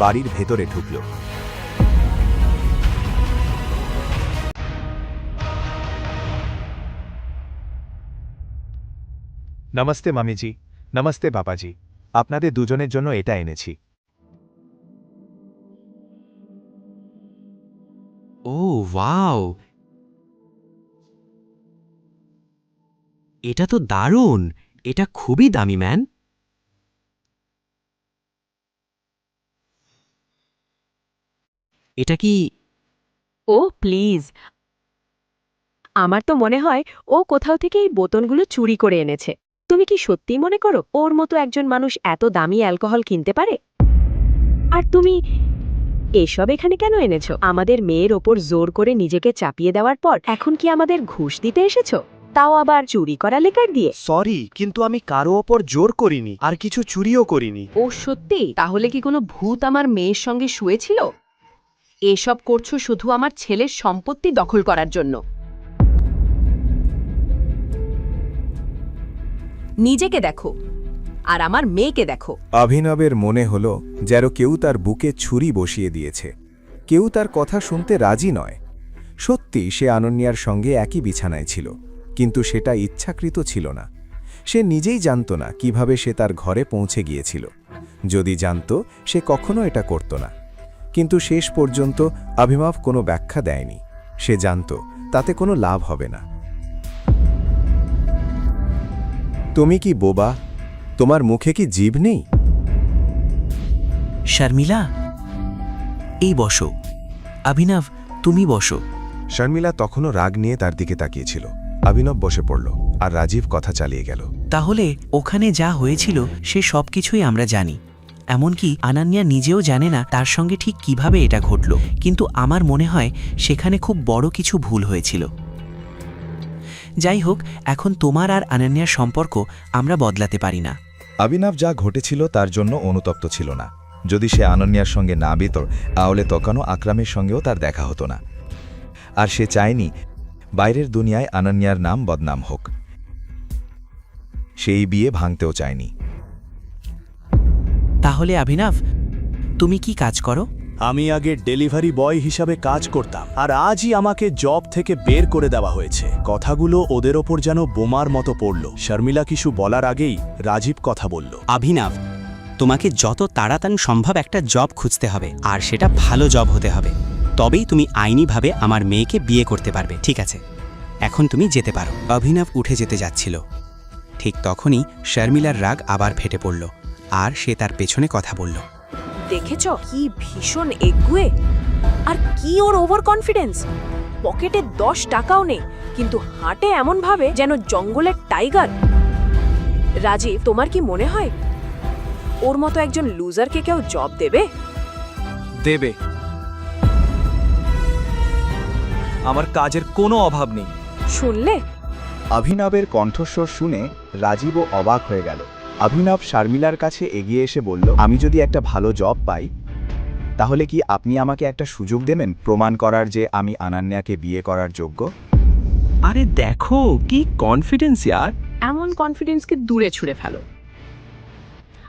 বাড়ির ভেতরে ঢুকল। নমস্তে মামিজি, নমস্তে বাবাজি, আপনাদের দুজনের জন্য এটা এনেছি। ও ওয়াও, এটা তো দারুণ। এটা খুবই দামি ম্যান। এটা কি? ও প্লিজ, আমার তো মনে হয় ও কোথাও থেকে এই বোতলগুলো চুরি করে এনেছে। তুমি কি সত্যিই মনে করো ওর মতো একজন মানুষ এত দামি অ্যালকোহল কিনতে পারে? আর তুমি এসব এখানে কেন এনেছো? আমাদের মেয়ের ওপর জোর করে নিজেকে চাপিয়ে দেওয়ার পর এখন কি আমাদের ঘুষ দিতে এসেছো? তাও আবার চুরি করা লেকার দিয়ে? সরি, কিন্তু আমি কারো ওপর জোর করিনি, আর কিছু চুরিও করিনি। ও সত্যি? তাহলে কি কোনো ভূত আমার মেয়ের সঙ্গে শুয়েছিল? এসব করছো শুধু আমার ছেলের সম্পত্তি দখল করার জন্য। নিজেকে দেখো আর আমার মেয়েকে দেখো। অভিনবের মনে হল যেন কেউ তার বুকে ছুরি বসিয়ে দিয়েছে। কেউ তার কথা শুনতে রাজি নয়। সত্যি সে আনন্যার সঙ্গে একই বিছানায় ছিল, কিন্তু সেটা ইচ্ছাকৃত ছিল না। সে নিজেই জানত না কিভাবে সে তার ঘরে পৌঁছে গিয়েছিল। যদি জানত, সে কখনো এটা করত না। কিন্তু শেষ পর্যন্ত অভিনব কোনো ব্যাখ্যা দেয়নি। সে জানত তাতে কোনো লাভ হবে না। তুমি কি বোবা? তোমার মুখে কি জিভ নেই? শর্মিলা, এই বসো। অভিনব, তুমি বসো। শর্মিলা তখনও রাগ নিয়ে তার দিকে তাকিয়েছিল। অভিনব বসে পড়ল, আর রাজীব কথা চালিয়ে গেল। তাহলে ওখানে যা হয়েছিল সে সব কিছুই আমরা জানি। এমনকি আনান্যা নিজেও জানে না তার সঙ্গে ঠিক কিভাবে এটা ঘটল। কিন্তু আমার মনে হয় সেখানে খুব বড় কিছু ভুল হয়েছিল। যাই হোক, এখন তোমার আর আনান্যার সম্পর্ক আমরা বদলাতে পারি না। অভিনব যা ঘটেছিল তার জন্য অনুতপ্ত ছিল না। যদি সে আনন্যার সঙ্গে না বেত, তাহলে তখনও আকরামের সঙ্গেও তার দেখা হতো না। আর সে চায়নি বাইরের দুনিয়ায় আনন্যার নাম বদনাম হোক। সেই বিয়ে ভাঙতেও চায়নি। তাহলে অভিনব, তুমি কি কাজ করো? আমি আগে ডেলিভারি বয় হিসাবে কাজ করতাম, আর আজই আমাকে জব থেকে বের করে দেওয়া হয়েছে। কথাগুলো ওদের ওপর যেন বোমার মতো পড়ল। শর্মিলা কিছু বলার আগেই রাজীব কথা বলল। অভিনব, তোমাকে যত তাড়াতাড়ি সম্ভব একটা জব খুঁজতে হবে, আর সেটা ভালো জব হতে হবে। তবেই তুমি আইনিভাবে আমার মেয়েকে বিয়ে করতে পারবে। ঠিক আছে, এখন তুমি যেতে পারো। অভিনব উঠে যেতে যাচ্ছিল, ঠিক তখনই শর্মিলার রাগ আবার ফেটে পড়ল, আর সে তার পেছনে কথা বলল। দেখেছ কি ভীষণ এগুয়ে, আর কি ওর ওভার কনফিডেন্স। পকেটে 10 টাকাও নেই, কিন্তু হাঁটে এমন ভাবে যেন জঙ্গলের টাইগার। রাজীব, তোমার কি মনে হয় ওর মতো একজন লুজারকে কেউ জব দেবে? দেবে। আমার কাজের কোনো অভাব নেই। শুনলে? অভিনবের কণ্ঠস্বর শুনে রাজীবও অবাক হয়ে গেল। অভিনব শর্মিলার কাছে এগিয়ে এসে বলল, আমি যদি একটা ভালো জব পাই, তাহলে কি আপনি আমাকে একটা সুযোগ দেবেন প্রমাণ করার যে আমি আনান্যাকে বিয়ে করার যোগ্য? আরে দেখো কি কনফিডেন্স ইয়ার। এমন কনফিডেন্সকে দূরে ছুঁড়ে ফেলো।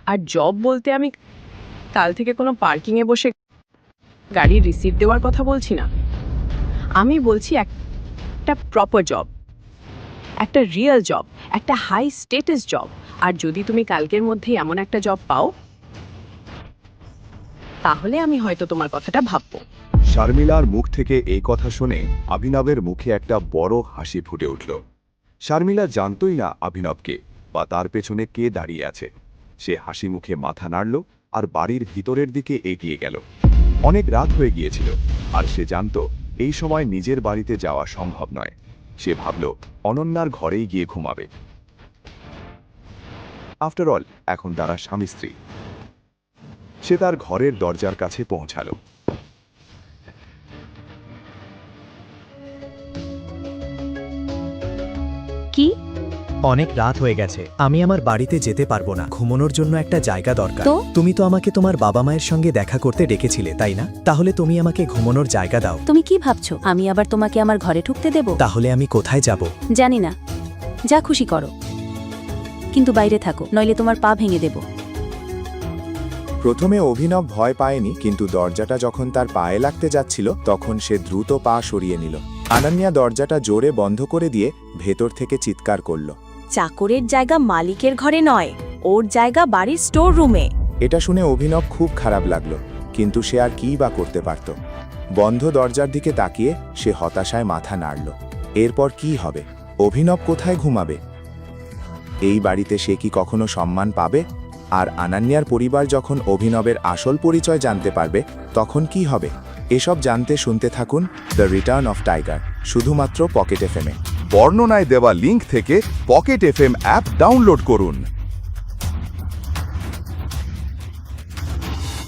আর জব বলতে আমি কাল থেকে কোনো পার্কিংয়ে বসে গাড়ির রিসিপ্ট দেওয়ার কথা বলছি না। আমি বলছি একটা প্রপার জব, একটা রিয়েল জব, একটা হাই স্ট্যাটাস জব। আর যদি তুমি কালকের মধ্যেই এমন একটা জব পাও, তাহলে আমি হয়তো তোমার কথাটা ভাববো। শর্মিলার মুখ থেকে এই কথা শুনে অভিনবের মুখে একটা বড় হাসি ফুটে উঠল। শর্মিলা জানতই না অভিনবকে বা তার পেছনে কে দাঁড়িয়ে আছে। সে হাসি মুখে মাথা নাড়ল আর বাড়ির ভিতরের দিকে এগিয়ে গেল। অনেক রাত হয়ে গিয়েছিল, আর সে জানত এই সময় নিজের বাড়িতে যাওয়া সম্ভব নয়। সে ভাবল অনন্যার ঘরেই গিয়ে ঘুমাবে। আফটার অল, এখন তারা স্বামী স্ত্রী। সে তার ঘরের দরজার কাছে পৌঁছালো। কি? অনেক রাত হয়ে গেছে, আমি আমার বাড়িতে যেতে পারবো না। ঘুমানোর জন্য একটা জায়গা দরকার। তো? তুমি তো আমাকে তোমার বাবা মায়ের সঙ্গে দেখা করতে ডেকেছিলে, তাই না? তাহলে তুমি আমাকে ঘুমানোর জায়গা দাও। তুমি কি ভাবছো আমি আবার তোমাকে আমার ঘরে ঢুকতে দেব? তাহলে আমি কোথায় যাব? জানি না, যা খুশি করো, কিন্তু বাইরে থাকো, নইলে তোমার পা ভেঙে দেব। প্রথমে অভিনব ভয় পায়নি, কিন্তু দরজাটা যখন তার পায়ে লাগতে যাচ্ছিল তখন সে দ্রুত পা সরিয়ে নিল। আনান্যা দরজাটা জোরে বন্ধ করে দিয়ে ভেতর থেকে চিৎকার করল। চাকরের জায়গা মালিকের ঘরে নয়, ওর জায়গা বাড়ির স্টোর রুমে। এটা শুনে অভিনব খুব খারাপ লাগলো, কিন্তু সে আর কী বা করতে পারত। বন্ধ দরজার দিকে তাকিয়ে সে হতাশায় মাথা নাড়ল। এরপর কি হবে? অভিনব কোথায় ঘুমাবে? এই বাড়িতে সে কি কখনো সম্মান পাবে? আর আনান্যার পরিবার যখন অভিনবের আসল পরিচয় জানতে পারবে তখন কি হবে? এসব জানতে শুনতে থাকুন দ্য রিটার্ন অফ টাইগার, শুধুমাত্র পকেট এফএমে। বর্ণনায় দেওয়া লিঙ্ক থেকে পকেট এফএম অ্যাপ ডাউনলোড করুন।